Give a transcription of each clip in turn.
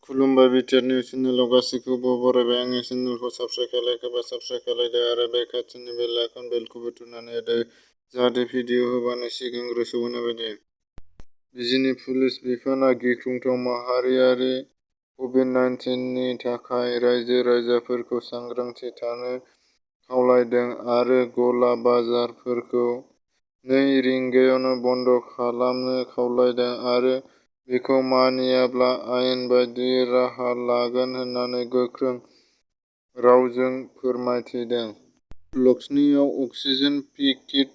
खुलुमबाय BTR news चेनेलाव गासैखौबो बरायबाय। आंनि चेनेलखौ साबस्क्राइब खालायखोबा साबस्क्राइब खालायदो आरो बे खाथिनि बेल आइकन बेलखौबो थुनानै होदो जाहाथे भिडिअ होबानो सिगांग्रो सौहैनाय बायदि। बिजिनि पुलिस बिफानआ गिख्रंथाव माहारियारि कभिड-19 नि थाखाय रायजो-राजाफोरखौ सांग्रांथि थानो खावलायदों आरो गला-बाजारफोरखौ 2 रिंगायावनो बन्द खालामनो खावलायदों आरो बेखौ मानियाब्ला आयेन बायदियै राहा लागोन होनना गोख्रों रावजों फोरमायथिदों। लक्ष्मीआव अक्सिजेन पिकेट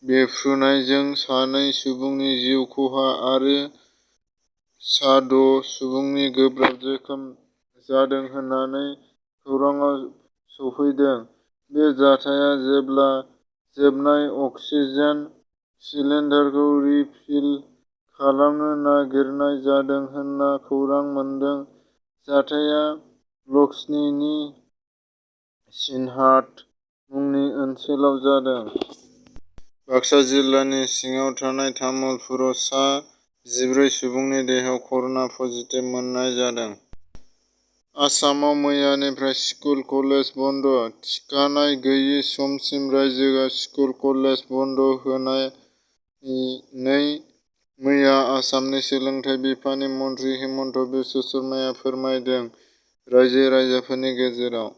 बेरफ्रुनायजों सानै सुबुंनि जिउ खहा आरो सा-6 सुबुंनि गोब्राब जोखोम जादों होनना खौरांआ सौफैदों। बे जाथाया जेब्ला जोबनाय अक्सिजेन सिलिन्डारखौ रिफिल खालामनो नागिरनाय जादों होनना खौरां मोनदों। जाथाया लक्ष्मीनि सिनहाट मुंनि ओनसोलाव जादों। बाक्सा जिल्लानि सिङाव थानाय तामुलपुराव सा 14 सुबुंनि देहायाव कर'ना पजिटिभ मोननाय जादों। आसामाव मैयानिफ्राय स्कुल-कलेज बन्द'। थिखानाय गैयै समसिम रायजोआव स्कुल-कलेज बन्द होनानै मैया आसामनि सोलोंथाइ बिफाननि मन्थ्रि हिमन्त बिश्व शर्माया फोरमायदों। रायजो-राजाफोरनि गेजेराव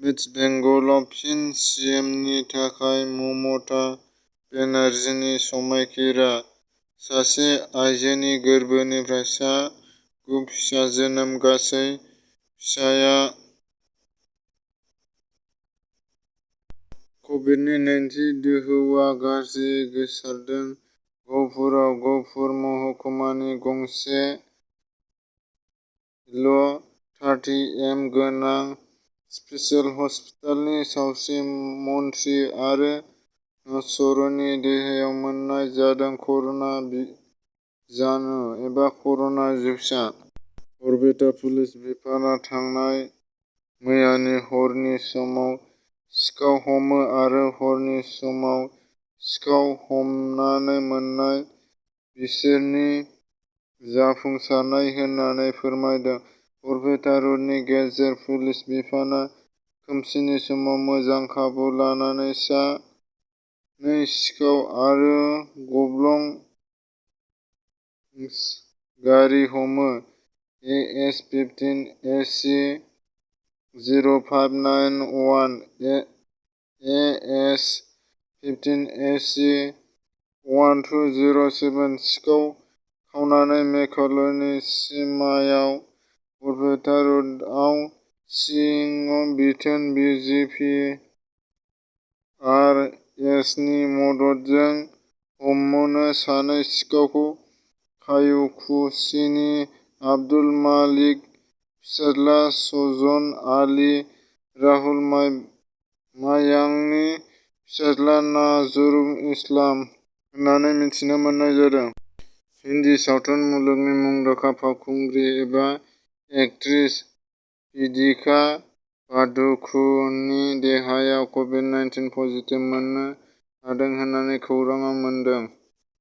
मिस बेंगलआव फिन सिएमनि थाखाय ममता बेनार्जीनि समायखिरा। सासे आइजोनि गोर्बोनिफ्राय सा 9 फिसा जोनोम गासै फिसाया कभिडनि नैथि दोहौआ गाज्रियै गोसारदों। गहपुराव गहपुर महकुमानि गंसे ल' 30 गोनां स्पेसियेल हस्पिटालनि सावस्रि मन्थ्रि आरो नस'रनि देहायाव मोननाय जादों कर'ना बिजानु एबा कर'ना जिउसा। बरपेटा पुलिस बिफानआ थांनाय मैयानि हरनि समाव सिखाव हमो आरो हरनि समाव सिखाव हमनानै मोननाय बिसोरनि जाफुंसारनाय होनना फोरमायदों। बरपेटा रुरलनि गेजेर पुलिस बिफानआ खोमसिनि समाव मोजां खाबु लानानै सा 2 सिखाव आरो गब्लं गारि हमो। एएस-15 एसि 0591, एएस-15 एसि 1207 सिखाव खावनानै मेघालयनि सिमायाव बरपेटा रुटआव सिङाव बिथोन बिजिपि आर एसनि मददजों हमनो सानै सिखावखौ कायुकुसिनि आब्दुल मालिक, फिसाज्ला सजन आली, राहुल मायांनि फिसाज्ला नाजरुल इस्लाम होनना मिथिनो मोननाय जादों। हिन्दी सावथुन मुलुगनि मुंदांखा फावखुंग्रि एबा एक्ट्रेस बिदिशा पादुक'णनि देहायाव कभिड-19 पजिटिभ मोननो हादों होनना खौरां मोनदों।